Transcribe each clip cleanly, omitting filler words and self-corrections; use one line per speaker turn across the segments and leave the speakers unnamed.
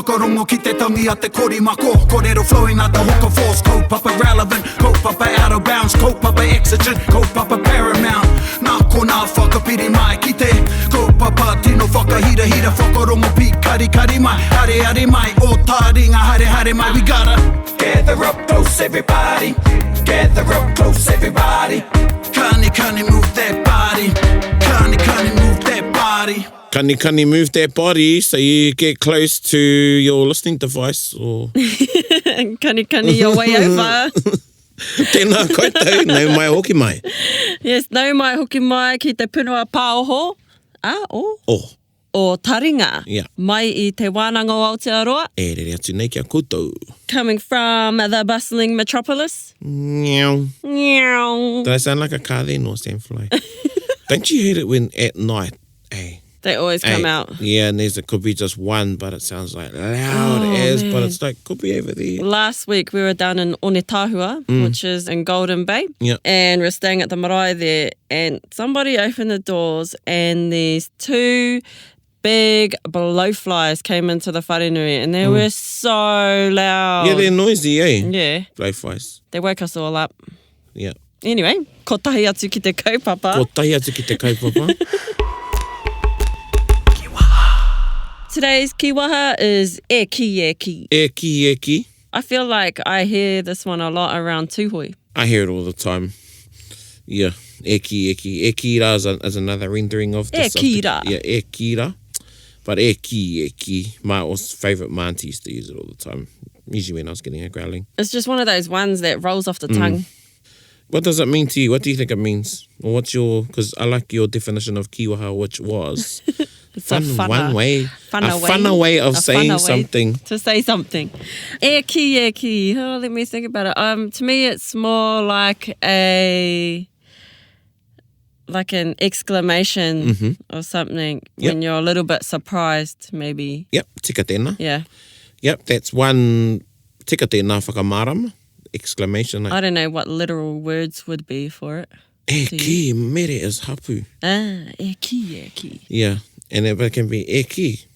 whakarongo ki te tangi a te korimako. Kōrero flowing out the hook of force. Kaupapa relevant, kaupapa out of bounds, kaupapa exigent, kaupapa paramount. Nā ko nā whakapiri mai ki te kaupapa tino whakahira hira whakarongo pi kari kari mai. Hare hare mai, o Taringa hare hare mai. We gotta gather up close everybody, gather up close everybody. Kani move that body, kani move that body.
Kani move their body so you get close to your listening device or...
Kani your way over.
Tēnā koutou, nau mai hoki mai.
Yes, nau mai hoki mai ki te punua pāoho. O Taringa.
Yeah.
Mai I te wānanga o Aotearoa.
E rere atu nei kia koutou.
Coming from the bustling metropolis.
Meow.
Meow.
Do I sound like a car then or sandfly? Don't you hate it when at night,
They always come out.
Yeah, and could be just one, but it sounds like loud but it's like, could be over there.
Last week we were down in Onetahua, which is in Golden Bay.
Yeah.
And we're staying at the marae there. And somebody opened the doors and these two big blowflies came into the wharenui and they were so loud.
Yeah, they're noisy,
Yeah.
Blowflies.
They woke us all up.
Yeah.
Anyway, ko tahi atu ki te kaupapa.
Ko tahi atu ki te kaupapa.
Today's kiwaha is e ki.
E ki.
I feel like I hear this one a lot around Tūhoi.
I hear it all the time. Yeah, e ki. E kira is another rendering of this.
E kira.
Yeah, e kira. But e ki. My favourite ma auntie used to use it all the time. Usually when I was getting a growling.
It's just one of those ones that rolls off the tongue.
What does it mean to you? What do you think it means? Or what's your... Because I like your definition of kiwaha, which was...
It's
a funner way of saying something.
To say something. E ki. Oh, let me think about it. To me, it's more like an exclamation or something when you're a little bit surprised, maybe.
Yep, tika tēnā.
Yeah.
Yep, that's one tika tēnā whakamārama, exclamation.
I don't know what literal words would be for it.
E ki, mere is hapu.
E ki.
Yeah. And it can be eki,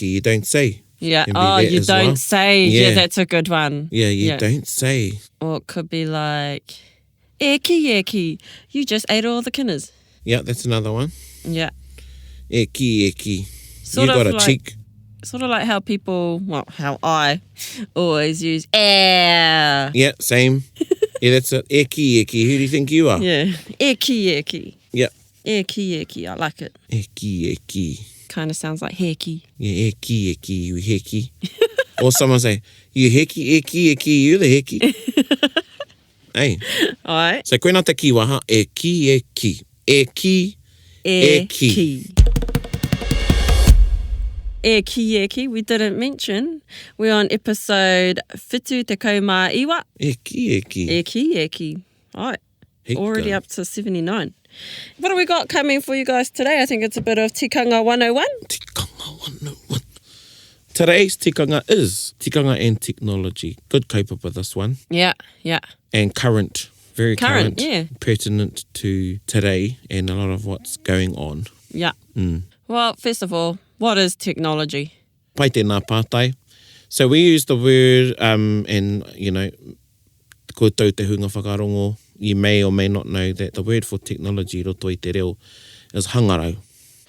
you don't say.
Yeah, you don't say. Yeah, that's a good one.
Yeah, you don't say.
Or it could be like, eki, you just ate all the kinners.
Yeah, that's another one.
Yeah.
Eki.
Sort
you
of
got a cheek.
Sort of like how people, how I always use air.
Yeah, same. Yeah, that's it. Eki. Who do you think you are?
Yeah, eki.
Yeah.
Eki, I like it.
Eki.
Kind of sounds like heki.
Yeah, eki, you heki. Or someone say, you heki, eki, you the heki. Hey.
Alright.
So koe nā te kiwaha, eki. Eki.
Eki, we didn't mention. We're on episode Whitu Te Kaumā Iwa. Eki. Alright. Already up to 79. What do we got coming for you guys today? I think it's a bit of Tikanga 101.
Tikanga 101. Today's Tikanga is Tikanga and technology. Good kaupapa this one.
Yeah.
And current. Very current.
Yeah.
Pertinent to today and a lot of what's going on.
Yeah. Well, first of all, what is technology?
Pai tēnā pātai. So we use the word, and, you know, ko tau te hunga whakarongo. You may or may not know that the word for technology, roto I te reo, is hangarau.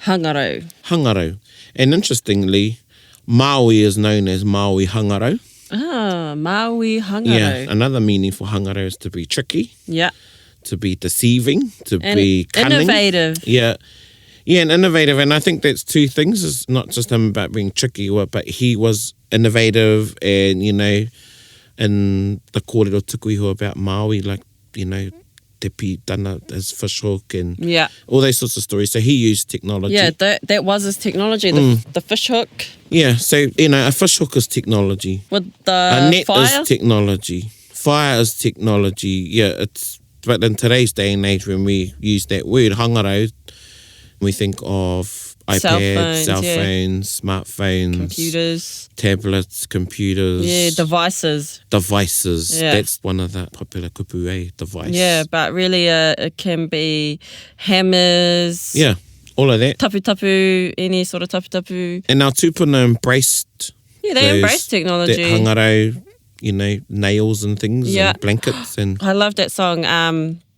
Hangarau. And interestingly, Maui is known as Maui hangarau.
Ah, Maui hangarau.
Yeah, another meaning for hangarau is to be tricky.
Yeah.
To be deceiving, to be cunning.
Innovative.
Yeah, and innovative. And I think that's two things. It's not just him about being tricky, but he was innovative and, you know, in the kōrero tukuiho about Maui, like, you know, te pitana, his fish hook and all those sorts of stories. So he used technology.
Yeah, that was his technology, the fish hook.
Yeah, so, you know, a fish hook is technology.
With
a net
fire?
is technology. Fire is technology. Yeah, but in today's day and age when we use that word, hangarau, we think of iPads, cell phones, smartphones,
computers,
tablets, computers.
Yeah, devices.
Yeah. That's one of the popular kupu, device.
Yeah, but really it can be hammers.
Yeah, all of that.
Tapu, any sort of tapu.
And our tupuna embraced
Yeah, they embrace technology.
That hangarau, you know, nails and things and blankets. And
I love that song.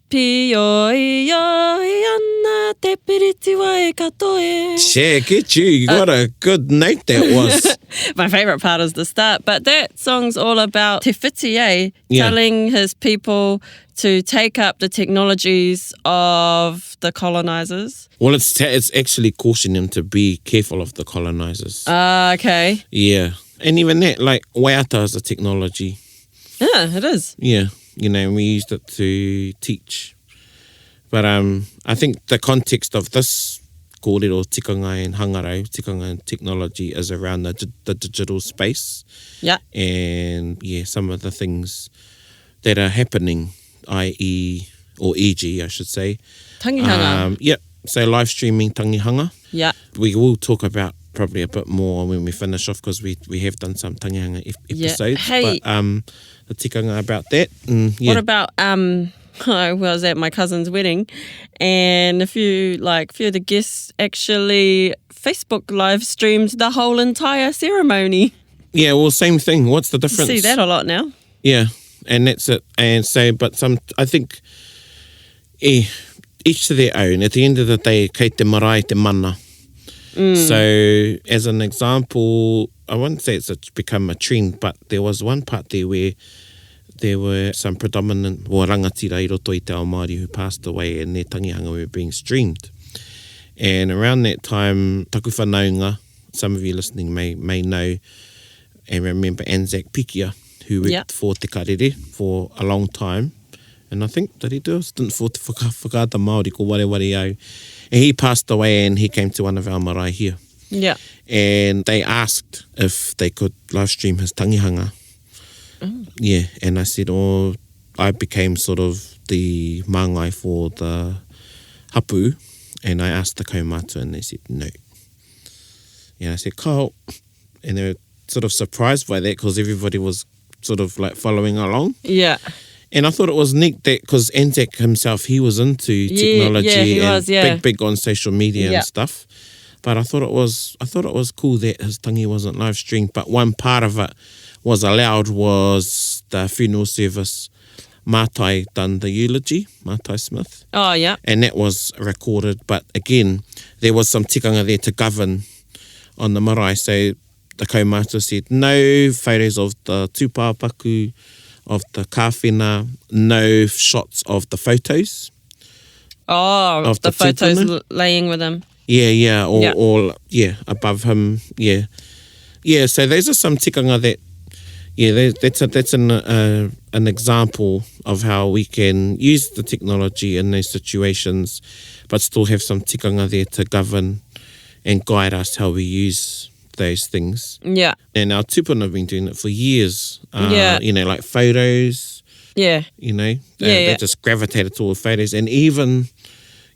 Pioi ana te piriti wa e katoe.
Yeah, get you. You got a good note that was.
My favourite part is the start. But that song's all about te whiti, telling his people to take up the technologies of the colonisers.
Well, it's actually cautioning him to be careful of the colonisers.
Okay.
Yeah. And even that, like, waiata is a technology.
Yeah, it is.
Yeah. You know, we used it to teach. But I think the context of this kōrero, tikanga and hangarau, tikanga and technology is around the digital space.
Yeah.
And, yeah, some of the things that are happening, i.e., or e.g., I should say.
Tangihanga.
Yep. So live streaming tangihanga.
Yeah. We
will talk about probably a bit more when we finish off because we have done some tangihanga episodes.
Hey.
But the tikanga about that.
What about I was at my cousin's wedding and a few of the guests actually Facebook live streamed the whole entire ceremony.
Yeah, well, same thing. What's the difference?
You see that a lot now.
Yeah, and that's it. And so, but I think each to their own. At the end of the day, kei te marae te mana. So, as an example, I wouldn't say it's become a trend, but there was one part there where there were some predominant rangatira I roto I te ao Māori who passed away and their tangihanga were being streamed. And around that time, taku whanaunga, some of you listening may know and remember Anzac Pikia, who worked for Te Karere for a long time. And I think that he didn't for Te Whakaata Māori ko wareware au. And he passed away and he came to one of our marae here.
Yeah.
And they asked if they could live stream his tangihanga. Yeah, and I said, I became sort of the māngai for the hapu, and I asked the kaumātua, and they said, no. And I said, Kau. And they were sort of surprised by that because everybody was sort of like following along.
Yeah.
And I thought it was neat that because Anzac himself, he was into technology and big on social media and stuff. But I thought it was cool that his tangi wasn't live streamed. But one part of it was allowed was the funeral service. Mātai done the eulogy, Mātai Smith.
Oh, yeah.
And that was recorded. But again, there was some tikanga there to govern on the marae. So the kaumātua said, no photos of the tūpāpaku, of the kāwhena, no shots of the photos.
Oh, of the photos laying with him.
Yeah, or above him, yeah. Yeah, so those are some tikanga that, that's an example of how we can use the technology in those situations, but still have some tikanga there to govern and guide us how we use those things.
Yeah.
And our tupuna have been doing it for years. You know, like photos.
Yeah.
You know, they just gravitated toward photos. And even,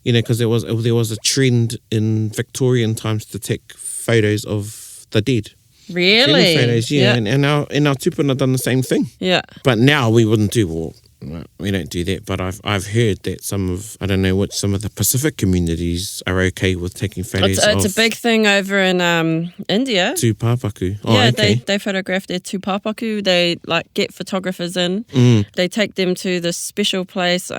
you know, because there was a trend in Victorian times to take photos of the dead.
Really?
Photos, and our tupuna done the same thing.
Yeah.
But now we wouldn't do, we don't do that. But I've heard that some of the Pacific communities are okay with taking photos
It's a big thing over in India.
Tūpāpaku.
They photograph their tūpāpaku. They get photographers in. They take them to this special place.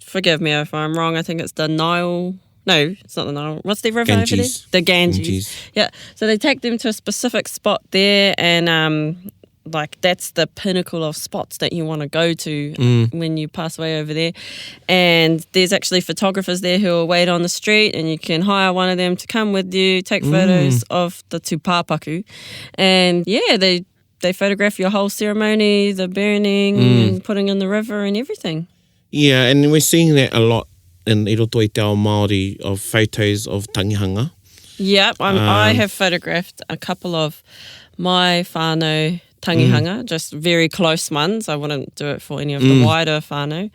Forgive me if I'm wrong. I think it's the Nile. No, it's not the Nile. What's the river over there? The Ganges. Yeah. So they take them to a specific spot there, and that's the pinnacle of spots that you want to go to when you pass away over there. And there's actually photographers there who will wait on the street, and you can hire one of them to come with you, take photos of the tūpāpaku. And they photograph your whole ceremony, the burning, and putting in the river and everything. Yeah,
and we're seeing that a lot in I roto I te ao Māori of photos of tangihanga.
Yep, I have photographed a couple of my whānau tangihanga, just very close ones. I wouldn't do it for any of the wider whānau.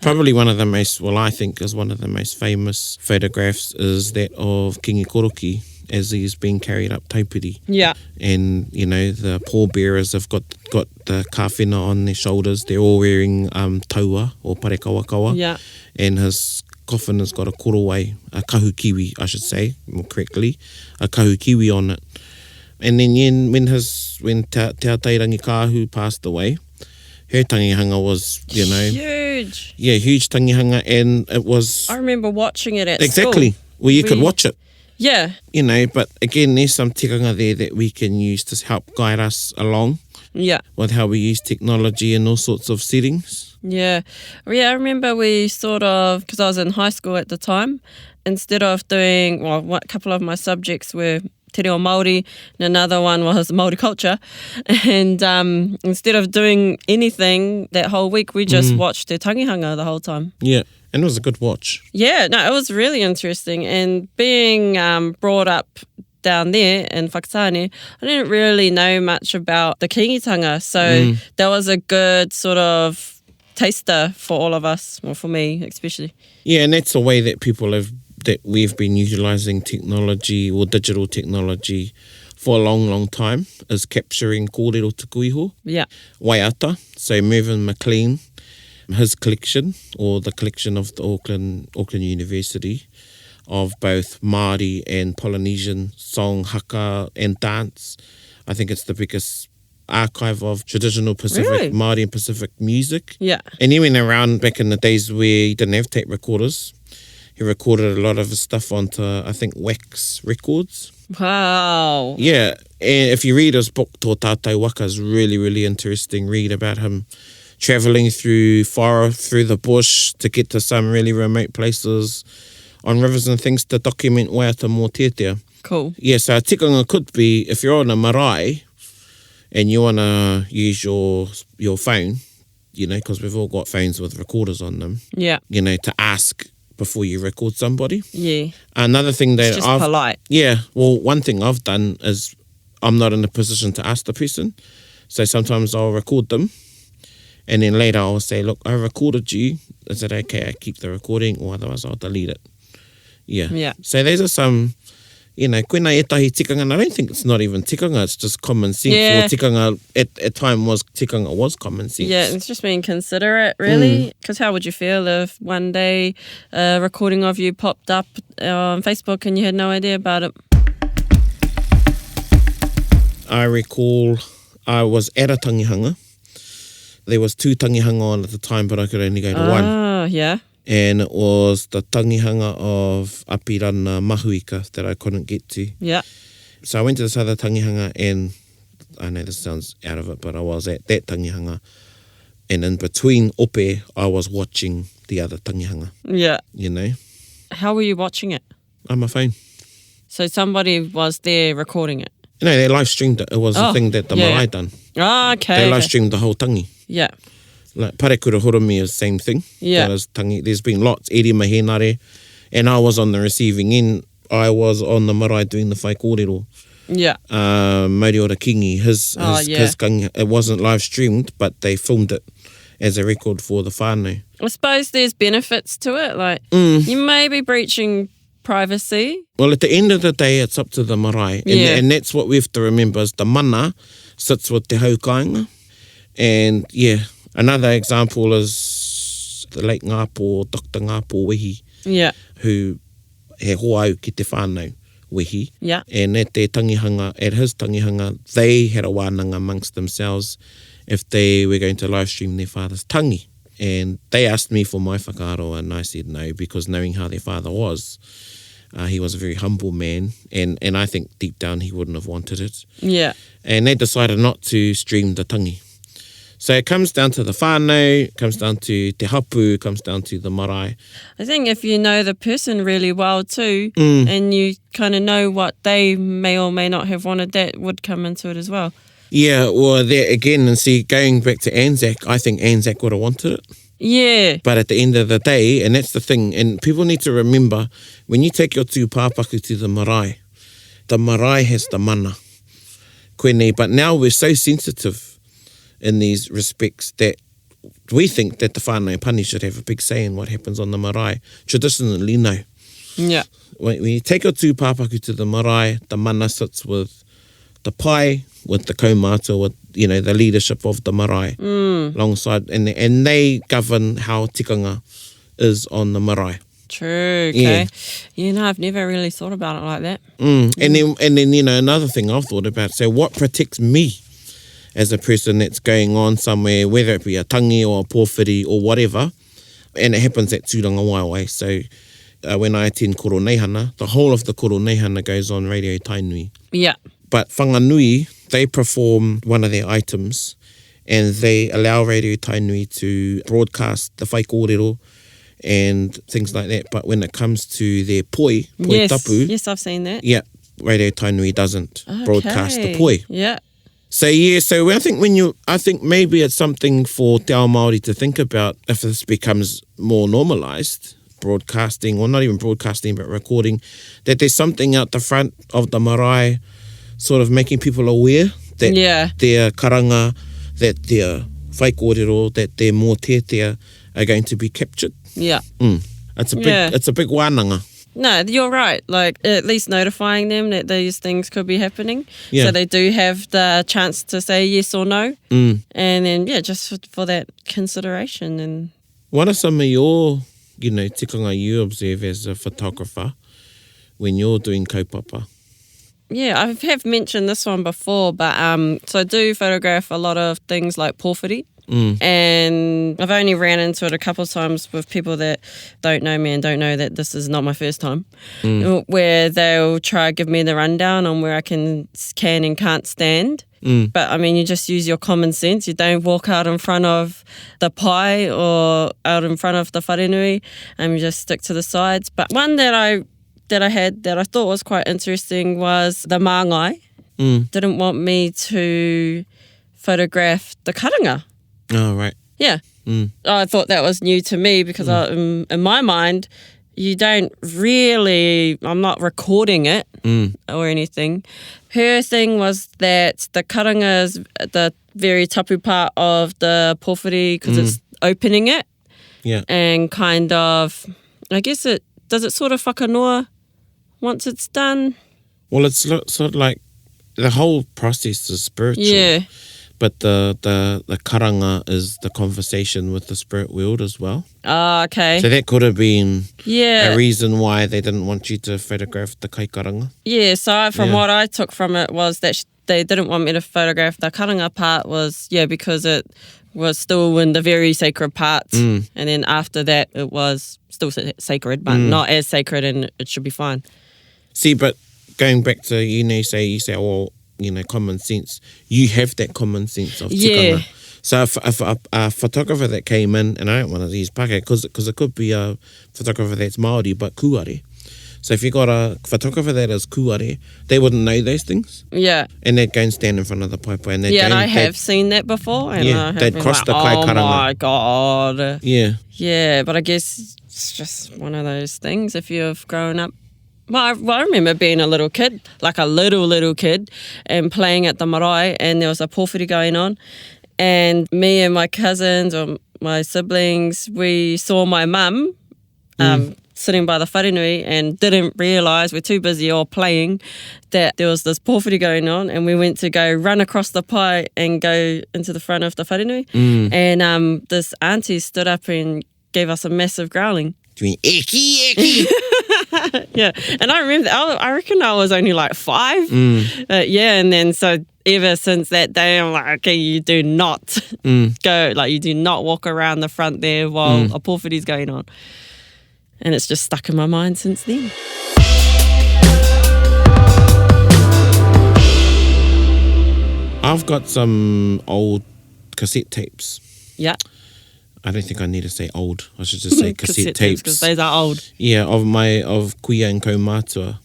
Probably one of the most, I think is one of the most famous photographs is that of Kingi Koroki as he's being carried up taupiri.
Yeah.
And, you know, the pallbearers have got the kāwhena on their shoulders. They're all wearing taua or parekawakawa.
Yeah.
And his coffin has got a korowai, a kahu kiwi, I should say, more correctly, a kahu kiwi on it. And then when Te Tairangi Kāhu passed away, her tangihanga was,
huge.
Yeah, huge tangihanga, and it was...
I remember watching it at
Exactly.
school.
Well, you could watch it.
Yeah.
But again, there's some tikanga there that we can use to help guide us along.
Yeah.
With how we use technology in all sorts of settings.
Yeah. I remember we sort of, because I was in high school at the time, instead of doing, a couple of my subjects were te reo Māori, and another one was Māori culture. And instead of doing anything that whole week, we just watched the tangihanga the whole time.
Yeah, and it was a good watch.
Yeah, no, it was really interesting. And being brought up down there in Whakatane, I didn't really know much about the kingitanga. So that was a good sort of taster for all of us, or for me especially. Yeah,
and that's the way that we've been utilising technology or digital technology for a long, long time, is capturing kōrero tuku iho.
Yeah.
Waiata, so Mervyn McLean, his collection, or the collection of the Auckland University, of both Māori and Polynesian song, haka and dance. I think it's the biggest archive of traditional Pacific, Māori and Pacific music.
Yeah.
And he went around back in the days where he didn't have tape recorders. He recorded a lot of his stuff onto, I think, wax records.
Wow.
Yeah, and if you read his book, Tō Tātou Waka, is really, really interesting read about him travelling through the bush to get to some really remote places on rivers and things to document waiata mō tētea.
Cool.
Yeah, so a tikanga could be, if you're on a marae and you want to use your phone, because we've all got phones with recorders on them.
Yeah.
To ask before you record somebody.
Yeah.
Another thing that
it's just polite.
Yeah. Well, one thing I've done is I'm not in a position to ask the person. So sometimes I'll record them. And then later I'll say, look, I recorded you. Is it okay I keep the recording? Or otherwise I'll delete it. Yeah. So those are some, koina e tahi tikanga, and I don't think it's not even tikanga, it's just common sense.
Yeah.
Or tikanga, at time tikanga was common sense.
Yeah, it's just being considerate, really. Because how would you feel if one day a recording of you popped up on Facebook and you had no idea about it?
I recall I was at a tangihanga. There was 2 tangihanga on at the time, but I could only go to one.
Oh, yeah.
And it was the tangihanga of Apirana Mahuika that I couldn't get to.
Yeah.
So I went to this other tangihanga, and I know this sounds out of it, but I was at that tangihanga. And in between ope, I was watching the other tangihanga.
Yeah.
How
were you watching it?
On my phone.
So somebody was there recording it?
No, they live streamed it. It was a thing that the marae done.
Oh, okay.
They live streamed the whole tangi.
Yeah.
Like Parekura Horomi is the same thing.
Yeah.
There's been lots, Eri Mahenare, and I was on the receiving end. I was on the marae doing the whai kōrero.
Yeah.
Mauriora Kingi, his kangi, it wasn't live streamed, but they filmed it as a record for the whānau.
I suppose there's benefits to it. Like, you may be breaching privacy.
Well, at the end of the day, it's up to the marae. And that's what we have to remember, is the mana sits with te haukainga. And another example is the late Ngāpō, Dr. Ngāpō Wehi, who he hoau ki te whānau Wehi.
Yeah.
And at his tangihanga, they had a wānanga amongst themselves if they were going to live stream their father's tangi. And they asked me for my whakaaro, and I said no, because knowing how their father was, he was a very humble man, and I think deep down he wouldn't have wanted it.
Yeah.
And they decided not to stream the tangi. So it comes down to the whānau, it comes down to te hapu, it comes down to the marae.
I think if you know the person really well too, and you kind of know what they may or may not have wanted, that would come into it as well.
Yeah, well, there again, and see, going back to Anzac, I think Anzac would have wanted it.
Yeah.
But at the end of the day, and that's the thing, and people need to remember, when you take your tū pāpaku to the marae has the mana. Koenei, but now we're so sensitive in these respects that we think that the whānau pani should have a big say in what happens on the marae. Traditionally, no.
Yeah.
When you take your tū pāpaku to the marae, the mana sits with the pai, with the kaumata, with the leadership of the marae alongside, and they govern how tikanga is on the marae.
True, okay. Yeah, no, I've never really thought about it like that.
And then, you know, another thing I've thought about, so what protects me as a person that's going on somewhere, whether it be a tangi or a pōwhiri or whatever, and it happens at Tūranga Waiwai. So when I attend koro neihana, the whole of the koro neihana goes on Radio Tainui.
Yeah.
But Whanganui, they perform one of their items and they allow Radio Tainui to broadcast the whai kōrero and things like that. But when it comes to their poi tapu...
Yes, I've seen that.
Yeah, Radio Tainui doesn't broadcast the poi.
Yeah.
So I think maybe it's something for Te Ao Māori to think about if this becomes more normalised, broadcasting, or not even broadcasting, but recording, that there's something out the front of the marae sort of making people aware that their karanga, that their whai kōrero, that their mōtetea are going to be captured.
Yeah.
It's a big wānanga.
No, you're right. Like, at least notifying them that these things could be happening.
Yeah.
So they do have the chance to say yes or no. And then, just for that consideration. And
what are some of your, tikanga you observe as a photographer when you're doing kaupapa?
Yeah, I have mentioned this one before, but so I do photograph a lot of things like pōwhiri. And I've only ran into it a couple of times with people that don't know me and don't know that this is not my first time, where they'll try to give me the rundown on where I can and can't stand. But I mean, you just use your common sense. You don't walk out in front of the pai or out in front of the wharenui, and you just stick to the sides. But one that I had that I thought was quite interesting was the māngai didn't want me to photograph the karanga.
Oh, right.
Yeah. I thought that was new to me because in my mind, you don't really, I'm not recording it or anything. Her thing was that the karanga is the very tapu part of the pōwhiri because it's opening it.
Yeah.
And kind of, I guess does it sort of whakanoa once it's done?
Well, it's sort of like the whole process is spiritual.
Yeah.
But the karanga is the conversation with the spirit world as well.
Oh, okay.
So that could have been
a
reason why they didn't want you to photograph the kai karanga.
Yeah, so from what I took from it was that they didn't want me to photograph the karanga part was, because it was still in the very sacred parts. And then after that, it was still sacred, but not as sacred, and it should be fine.
See, but going back to, you say, well, common sense. You have that common sense of tikanga. So if a photographer that came in, and I don't want to use pake, because it could be a photographer that's Māori, but kuare. So if you got a photographer that is kuare, they wouldn't know those things. Yeah. And they'd go and stand in front of the paipai. And
and I have seen that before. And
they'd cross the kai karanga.
Oh my God.
Yeah.
Yeah, but I guess it's just one of those things if you've grown up. Well, I remember being a little kid, like a little kid, and playing at the marae, and there was a pōwhiri going on. And me and my cousins or my siblings, we saw my mum sitting by the wharenui and didn't realise, we're too busy all playing, that there was this pōwhiri going on, and we went to go run across the pai and go into the front of the wharenui. And this auntie stood up and gave us a massive growling.
Eki.
Yeah, and I remember, I reckon I was only like 5. And then so ever since that day, I'm like, okay, you do not go, like you do not walk around the front there while a pōwhiri's going on. And it's just stuck in my mind since then.
I've got some old cassette tapes.
Yeah.
I don't think I need to say old. I should just say cassette tapes.
Because those are old.
Yeah, of kuia and kaumātua.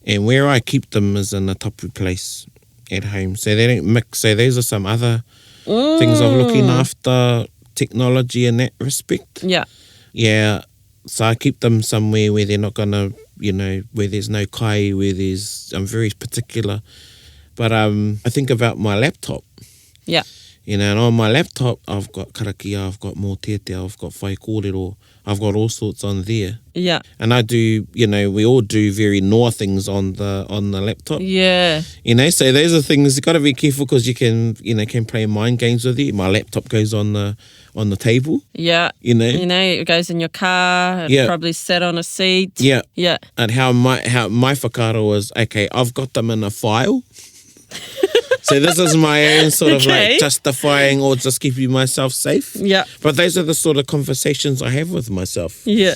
And where I keep them is in a tapu place at home. So they don't mix. So those are some other things of looking after technology in that respect.
Yeah.
Yeah. So I keep them somewhere where they're not going to, where there's no kai, where I'm very particular. But I think about my laptop.
Yeah.
You know, and on my laptop, I've got karakia, I've got mōtete, I've got whai kōrero, I've got all sorts on there.
Yeah.
And I do, you know, we all do very noa things on the laptop.
Yeah.
You know, so those are things, you got to be careful because you can play mind games with it. My laptop goes on the table.
Yeah.
You know,
it goes in your car. It's probably set on a seat.
Yeah.
Yeah.
And how my whakaaro was, okay, I've got them in a file. So this is my own sort of like justifying or just keeping myself safe.
Yeah.
But those are the sort of conversations I have with myself.
Yeah.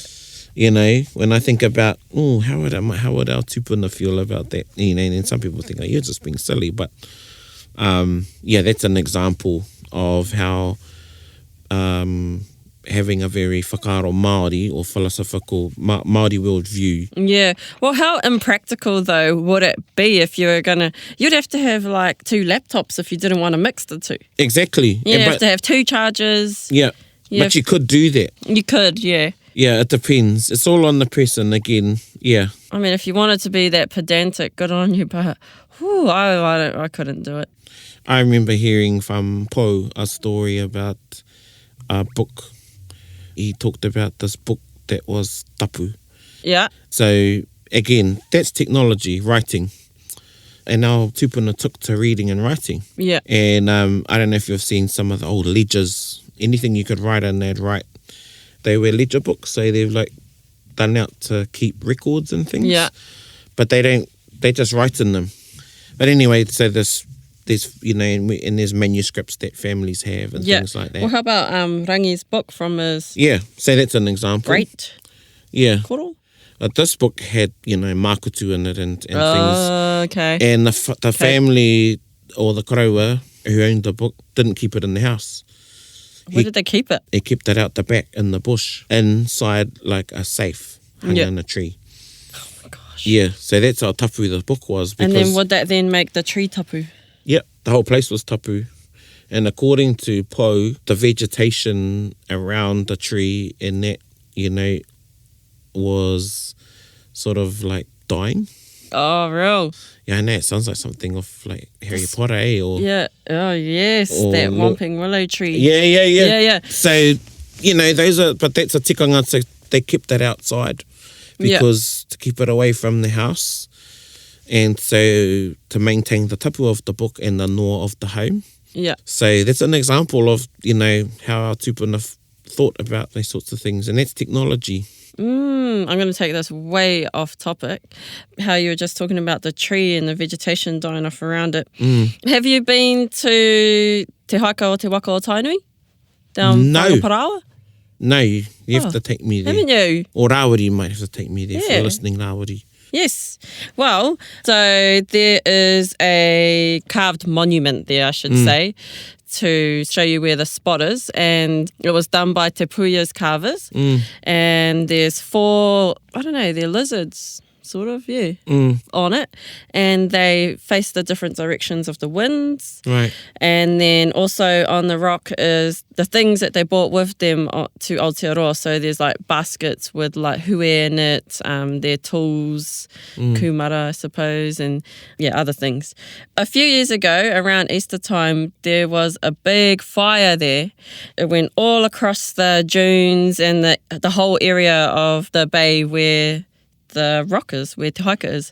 You know, when I think about, how would our tupuna feel about that? You know, and some people think, you're just being silly. But, that's an example of how having a very whakaaro Māori or philosophical Māori world view.
Yeah. Well, how impractical, though, would it be if you were you'd have to have like 2 laptops if you didn't want to mix the two.
Exactly.
You'd have to have 2 chargers.
Yeah. But you could do that.
You could, yeah.
Yeah, it depends. It's all on the person again. Yeah.
I mean, if you wanted to be that pedantic, good on you, but I couldn't do it.
I remember hearing from Po a story about a book. He talked about this book that was tapu.
Yeah.
So, again, that's technology, writing. And our tupuna took to reading and writing.
Yeah.
And I don't know if you've seen some of the old ledgers. Anything you could write in, they'd write. They were ledger books, so they've like done out to keep records and things.
Yeah.
But they just write in them. But anyway, so there's and there's manuscripts that families have and things like that.
Well, how about Rangi's book from his...
Yeah, so that's an example.
Great.
Yeah.
Kōrero?
This book had, makutu in it and things.
Okay.
And the family or the karaua who owned the book didn't keep it in the house.
Where did they keep it?
They kept it out the back in the bush, inside like a safe hung in a tree.
Oh my gosh.
Yeah, so that's how tapu the book was.
And then would that then make the tree tapu?
Yep, the whole place was tapu. And according to Po, the vegetation around the tree in that, was sort of like dying.
Oh, real?
Yeah, I know. It sounds like something of like Harry Potter, eh? Or,
yeah. Oh, yes. That whomping willow tree.
Yeah. So, but that's a tikanga. So they kept that outside because to keep it away from the house. And so to maintain the tapu of the book and the noa of the home.
Yeah.
So that's an example of, how our tupuna thought about these sorts of things. And that's technology.
I'm going to take this way off topic. How you were just talking about the tree and the vegetation dying off around it. Have you been to Te Haika o Te Waka o Tainui? Down Whakaparawa?
No, you have to take me there.
Haven't you?
Or Rawiri, you might have to take me there for listening, Rawiri.
Yes. Well, so there is a carved monument there, I should say, to show you where the spot is. And it was done by Te Puya's carvers. And there's 4, they're lizards, sort of, on it. And they face the different directions of the winds.
Right.
And then also on the rock is the things that they brought with them to Aotearoa. So there's like baskets with like hue in it, their tools, kumara, I suppose, and other things. A few years ago, around Easter time, there was a big fire there. It went all across the dunes and the whole area of the bay where the rock is, where Te Haika is.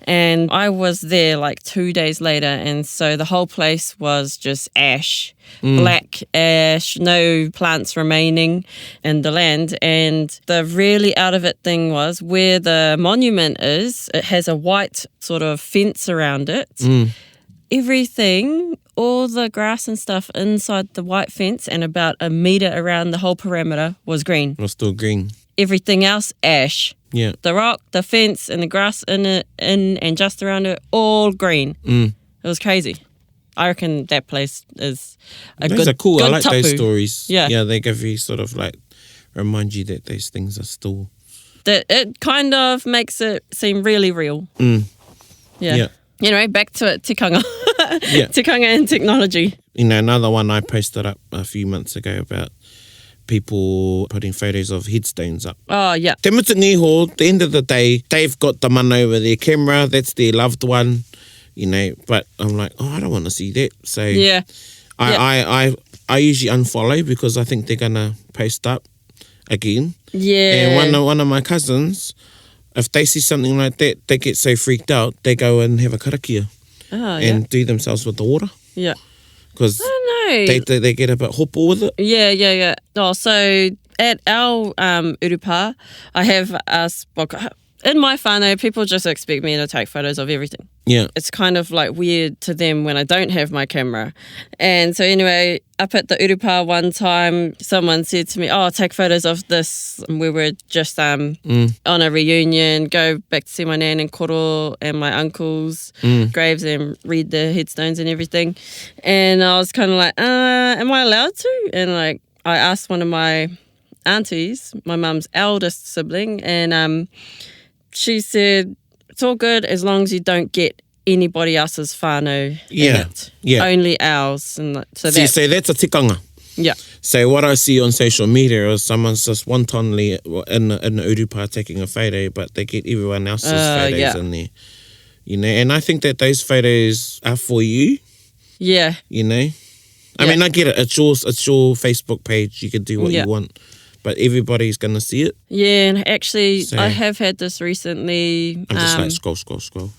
And I was there like 2 days later, and so the whole place was just ash, black ash, no plants remaining in the land. And the really out of it thing was where the monument is, it has a white sort of fence around it. Everything, all the grass and stuff inside the white fence and about a metre around the whole perimeter was green.
It was still green.
Everything else, ash.
Yeah.
The rock, the fence, and the grass in and just around it, all green. It was crazy. I reckon that place is
Those are cool. I like
tapu.
those stories.
Yeah,
they give you sort of like remind you that those things are still.
That it kind of makes it seem really real. Yeah. Anyway, back to it, Tikanga. Tikanga and technology.
Another one I posted up a few months ago about people putting photos of headstones up.
Oh, yeah.
Te mutungiho, at the end of the day, they've got the mana with their camera, that's their loved one, but I'm like, I don't want to see that. So I usually unfollow because I think they're gonna post up again.
Yeah.
And one of my cousins, if they see something like that, they get so freaked out, they go and have a karakia and do themselves with the water.
Yeah.
Because they get a bit hopo with it.
Yeah. Oh, so at our urupa, I have in my whānau, people just expect me to take photos of everything.
Yeah.
It's kind of like weird to them when I don't have my camera. And so anyway, up at the urupa one time, someone said to me, take photos of this. We were just on a reunion, go back to see my nan and kōrero and my uncle's graves and read the headstones and everything. And I was kind of like, am I allowed to? And like, I asked one of my aunties, my mum's eldest sibling, and she said, it's all good as long as you don't get anybody else's whānau in it. Yeah. Only ours. And so
that's a tikanga.
Yeah.
So what I see on social media is someone's just wantonly in the urupa taking a photo, but they get everyone else's photos in there. You know, and I think that those photos are for you.
Yeah.
You know? I mean, I get it. It's your Facebook page. You can do what you want. But everybody's going to see it.
Yeah, and actually, I have had this recently.
I'm just like, scroll.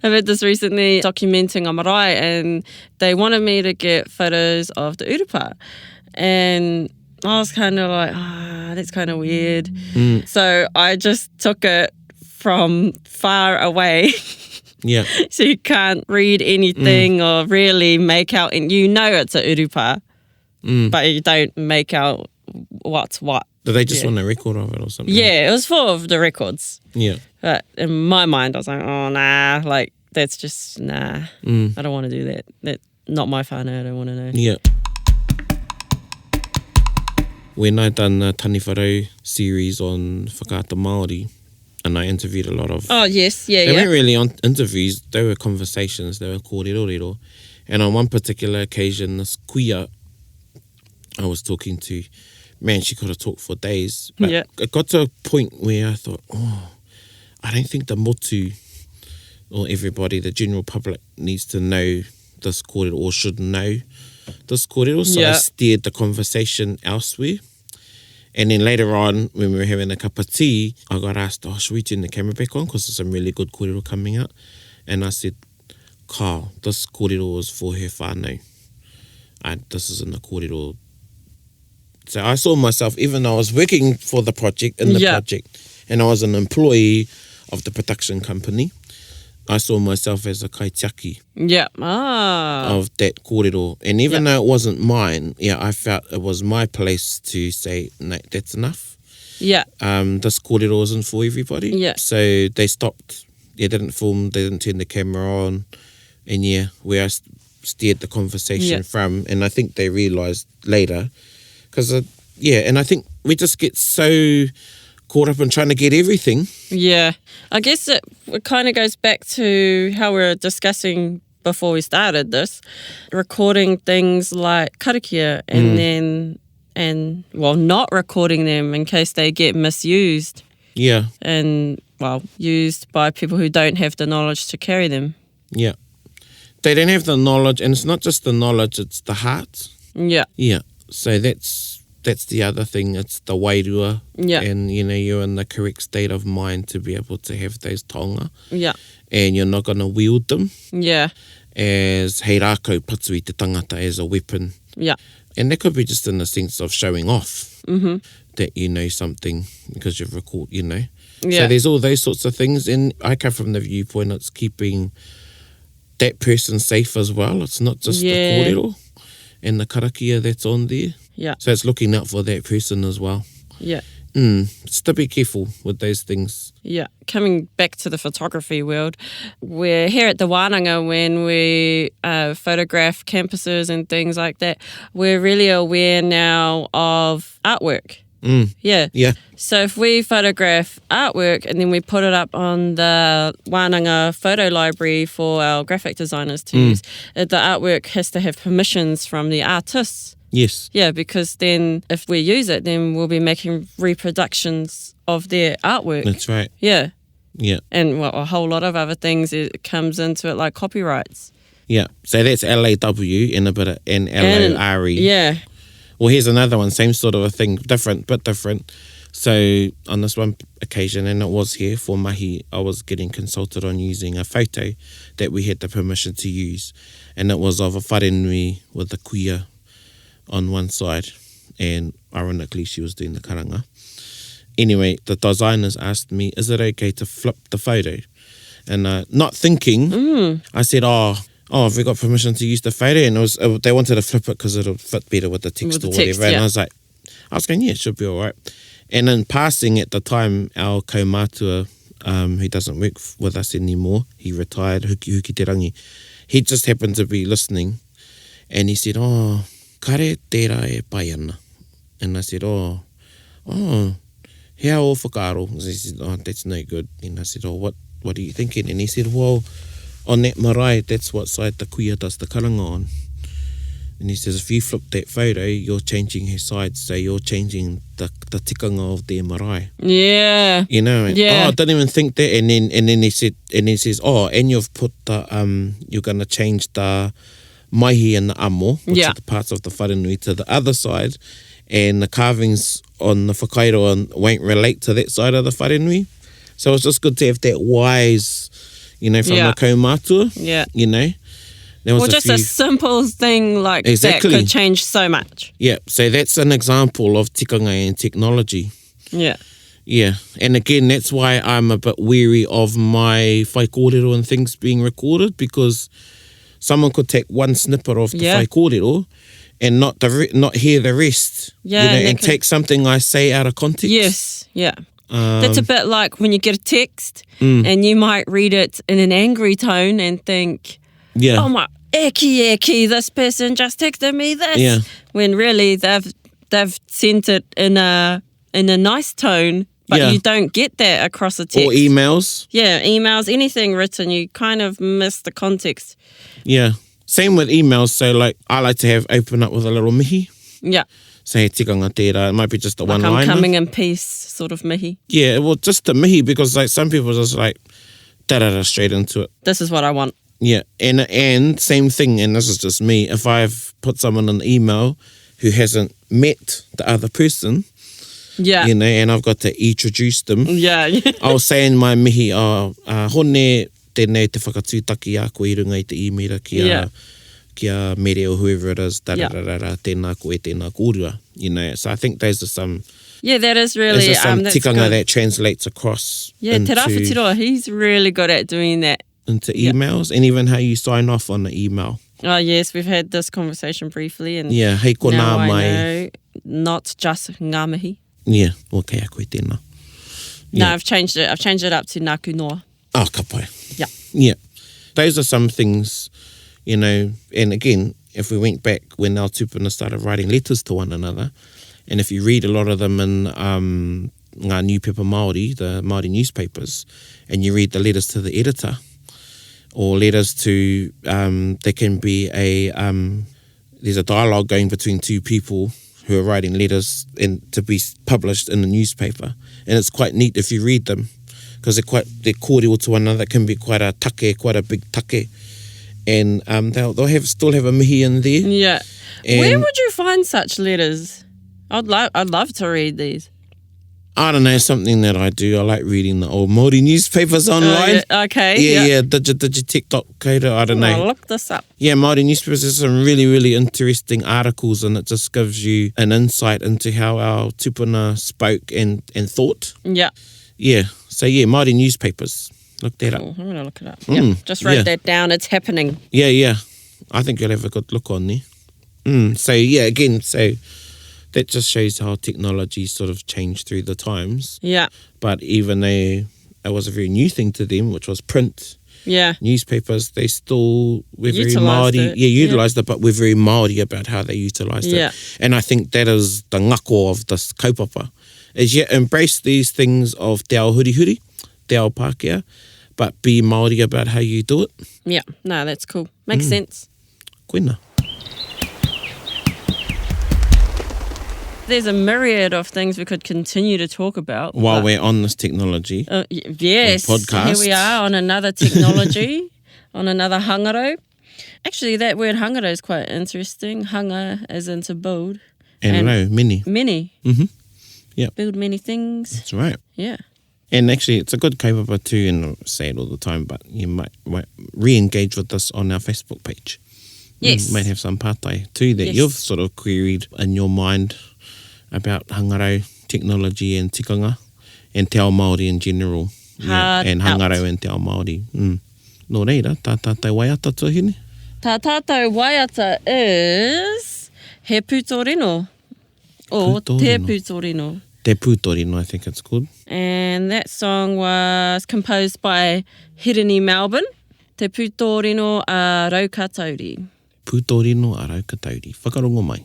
I've had this recently documenting a marae, and they wanted me to get photos of the urupa. And I was kind of like, that's kind of weird. So I just took it from far away.
Yeah.
So you can't read anything or really make out, and you know it's a urupa, but you don't make out what's what.
Did they just want a record of it or something?
Yeah, it was full of the records.
Yeah.
But in my mind, I was like, nah, like, that's just, nah. I don't want to do that. That's not my whānau, I don't want to know.
Yeah. When I done the Tani Wharau series on whakaata Māori, and I interviewed a lot of...
Oh, yes,
They weren't really on interviews, they were conversations, they were kōrero. And on one particular occasion, this kuia I was talking to, man, she could have talked for days. But it got to a point where I thought, I don't think the motu or everybody, the general public, needs to know this kōrero or should know this kōrero. So I steered the conversation elsewhere. And then later on, when we were having a cup of tea, I got asked, should we turn the camera back on? Because there's some really good kōrero coming out. And I said, Carl, this kōrero is for her whānau. This isn't a kōrero. So I saw myself, even though I was working for the project, and I was an employee of the production company, I saw myself as a kaitiaki of that kōrero. And even though it wasn't mine, I felt it was my place to say, no, that's enough.
Yeah.
This kōrero isn't for everybody.
Yeah.
So they stopped. They didn't film, they didn't turn the camera on. And where I steered the conversation from. And I think they realised later. Because, and I think we just get so caught up in trying to get everything. Yeah.
I guess it kind of goes back to how we were discussing before we started this, recording things like karakia and not recording them in case they get misused.
Yeah.
And, used by people who don't have the knowledge to carry them.
Yeah. They don't have the knowledge, and it's not just the knowledge, it's the heart.
Yeah.
Yeah. So that's the other thing. It's the wairua.
Yeah.
And, you're in the correct state of mind to be able to have those taonga.
Yeah.
And you're not going to wield them.
Yeah.
As hei rākau patu I te tangata as a weapon.
Yeah.
And that could be just in the sense of showing off that you know something because you've recorded, Yeah. So there's all those sorts of things. And I come from the viewpoint it's keeping that person safe as well. It's not just the kōrero and the karakia that's on there.
Yeah.
So it's looking out for that person as well.
Yeah.
Just to be careful with those things.
Yeah. Coming back to the photography world, we're here at the Wānanga when we photograph campuses and things like that. We're really aware now of artwork. Yeah.
Yeah.
So if we photograph artwork and then we put it up on the Wānanga photo library for our graphic designers to use, the artwork has to have permissions from the artists.
Yes.
Yeah, because then if we use it, then we'll be making reproductions of their artwork.
That's right.
Yeah.
Yeah.
And a whole lot of other things it comes into it, like copyrights.
Yeah, so that's L-A-W and a bit of L-O-R-E.
Yeah.
Well, here's another one, same sort of a thing, different. So on this one occasion, and it was here for mahi, I was getting consulted on using a photo that we had the permission to use. And it was of a wharenui with a kuia on one side. And ironically, she was doing the karanga. Anyway, the designers asked me, is it okay to flip the photo? And not thinking, I said, oh, have we got permission to use the photo? And they wanted to flip it because it'll fit better with the text or whatever. And I was going, yeah, it should be all right. And in passing at the time, our kaumātua, who doesn't work with us anymore, he retired, Huki Te Rangi, he just happened to be listening. And he said, oh, kare tērā e pai ana. And I said, oh, hea o whakaaro. And he said, oh, that's no good. And I said, oh, what are you thinking? And he said, well, on that marae, that's what side the kuia does the karanga on. And he says, if you flip that photo, you're changing her side, so you're changing the tikanga of their marae.
Yeah.
You know, and, I didn't even think that. And then he says, and you've put the you're gonna change the maihi and the amo, which are the parts of the wharenui, to the other side, and the carvings on the whakairo won't relate to that side of the wharenui. So it's just good to have that wise, from the kaumātua.
Yeah.
You know.
Just a simple thing like that could change so much.
Yeah, so that's an example of tikanga and technology.
Yeah.
Yeah, and again, that's why I'm a bit wary of my whai kōrero and things being recorded, because someone could take one snippet of the whai kōrero and not hear the rest.
Yeah,
and take something I say out of context.
Yes, yeah. That's a bit like when you get a text and you might read it in an angry tone and think, oh my, eki, this person just texted me this.
Yeah.
When really they've sent it in a nice tone, but you don't get that across a text.
Or emails.
Yeah, emails, anything written, you kind of miss the context.
Yeah. Same with emails. So I like to open up with a little mihi.
Yeah.
Say tikanga tērā. It might be just a one-liner.
I'm coming in peace sort of mihi.
Yeah, well, just the mihi, because some people just da-da-da straight into it.
This is what I want.
Yeah, and same thing, and this is just me, if I've put someone in an email who hasn't met the other person, and I've got to introduce them, I'll say in my mihi, hone tēnei te whakatūtaki a koe I runga I te imera kia mere or whoever it is, tēnā koe, tēnā kōrua, so I think those are some...
Yeah, that is really...
that's tikanga that translates across
into... Te Rawhitiroa, he's really good at doing that.
Into emails, and even how you sign off on the email.
Oh, yes, we've had this conversation briefly, and
hei ko
now
nā mai.
I know not just ngā mihi.
Yeah, okay, a koe tēnā.
No, I've changed it. I've changed it up to nāku noa.
Oh, ka pai.
Yeah.
Yeah. Those are some things, and again, if we went back when our tupuna started writing letters to one another, and if you read a lot of them in ngā newspaper Māori, the Māori newspapers, and you read the letters to the editor, or letters to, there can be there's a dialogue going between two people who are writing letters to be published in the newspaper. And it's quite neat if you read them, because they're kōrero to one another. It can be quite a big take. And they'll still have a mihi in there.
Yeah. Where would you find such letters? I'd love to read these.
I don't know, something that I do. I like reading the old Māori newspapers online.
Okay.
Yeah. Digitech.co. I don't know.
I'll look this up.
Yeah, Māori newspapers have some really, really interesting articles, and it just gives you an insight into how our tupuna spoke and thought. Yeah. Yeah. So, Māori newspapers. Look that up.
I'm going to look it up. Yeah. Just write that down. It's happening.
Yeah. I think you'll have a good look on there. So, again, that just shows how technology sort of changed through the times. Yeah. But even though it was a very new thing to them, which was print newspapers, they still were very Māori. Utilised it, but we're very Māori about how they utilised it. And I think that is the ngako of this kaupapa, is embrace these things of te ao hurihuri, te ao Pākehā, but be Māori about how you do it. Yeah. No, that's cool. Makes sense. Koina. There's a myriad of things we could continue to talk about. While we're on this technology. Yes. Podcast. Here we are on another technology, on another hangaro.
Actually, that word hangaro is quite interesting. Hanga as in to build.
And ro, many.
Many.
Mm-hmm. Yep.
Build many things.
That's right.
Yeah.
And actually, it's a good kaupapa too, and I say it all the time, but you might re-engage with us on our Facebook page.
Yes.
You might have some pātai too that you've sort of queried in your mind about hangaro, technology and tikanga, and te ao Māori in general. And hangaro and te ao Māori. Nō reira, tā tātou waiata tuahine?
Tā tātou waiata is he pūtorino. Or te pūtorino.
Te pūtorino, I think it's called.
And that song was composed by Hirini Melbourne. Te pūtorino a Raukatauri.
Pūtorino a Raukatauri. Whakarongo mai.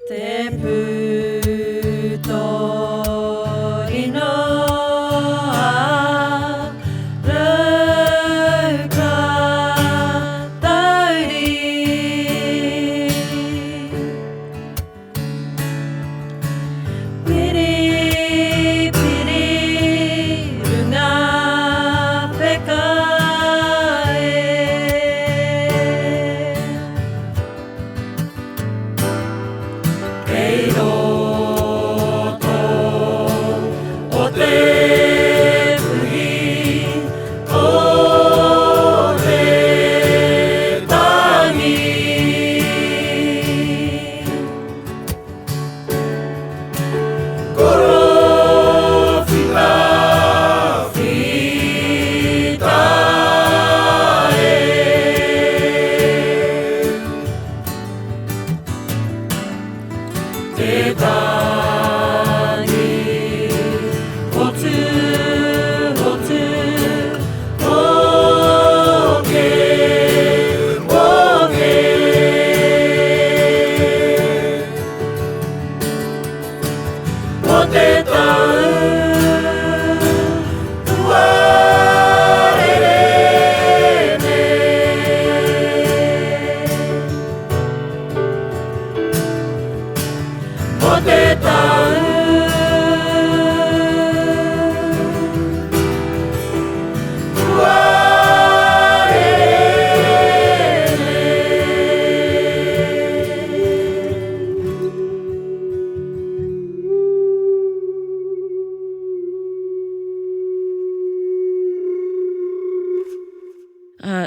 Te pūtorino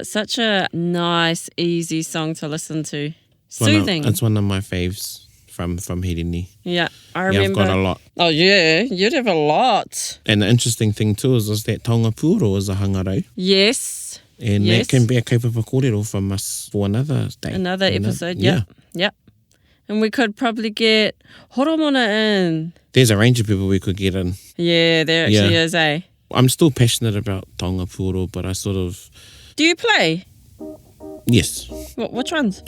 Such a nice, easy song to listen to. Soothing.
It's one of my faves from Hirini.
Yeah, I remember.
Yeah, I've got a lot.
Oh, yeah, you'd have a lot.
And the interesting thing too is that taonga pūro is a hangarau.
Yes.
And that can be a kaupapa kōrero from us for another day.
Another episode, yeah. And we could probably get Horomona in.
There's a range of people we could get in.
Yeah, there actually is, eh?
I'm still passionate about taonga pūro, but I sort of...
Do you play?
Yes.
Which ones?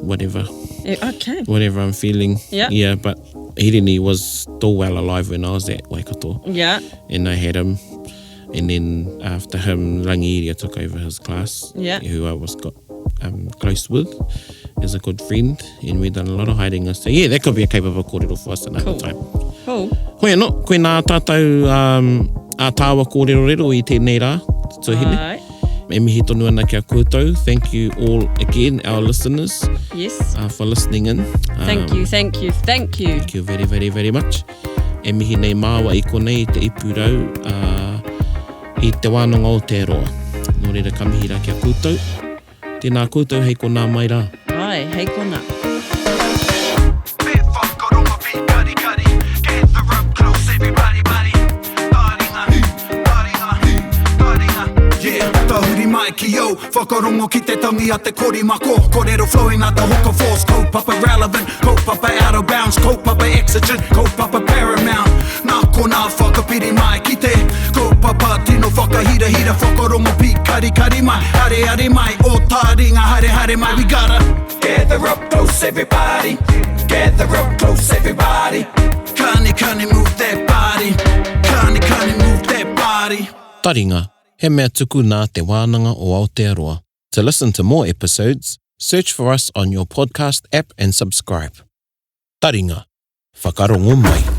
Whatever.
Okay.
Whatever I'm feeling.
Yeah.
Yeah, but Hirini was still well alive when I was at Waikato.
Yeah.
And I had him. And then after him, Rangiria took over his class.
Yeah.
Who I got close with as a good friend. And we've done a lot of hiding. So yeah, that could be a kaupapa kōrero for us another time.
Cool.
Hoi anō, koe nā tātou a tāua kōrero rero I tēnei rā.
Right.
E mihi tonu ana kia koutou. Thank you all again, our listeners.
Yes.
For listening in.
Thank you.
Thank you very, very, very much. E mihi nei māua I konei te ipurau I te wānanga o te roa. Nō reira kamihira kia koutou. Tēnā koutou, hei kona mai rā.
Ai, hei kona.
Ki o, whakarongo ki te tangi a te korimako. Kōrero flowing out the hook of force. Kaupapa relevant, kaupapa out of bounds. Kaupapa exigent, kaupapa paramount. Nā kona whakapiri mai ki te kaupapa tino whakahira whakarongo pi kari mai. Hare mai, o Taringa hare mai. We gotta gather up close everybody. Gather up close everybody. Kani move that body. Kani move that body.
Taringa. He mea tuku nā te wānanga o Aotearoa. To listen to more episodes, Search for us on your podcast app and subscribe. Taringa, whakarongo mai.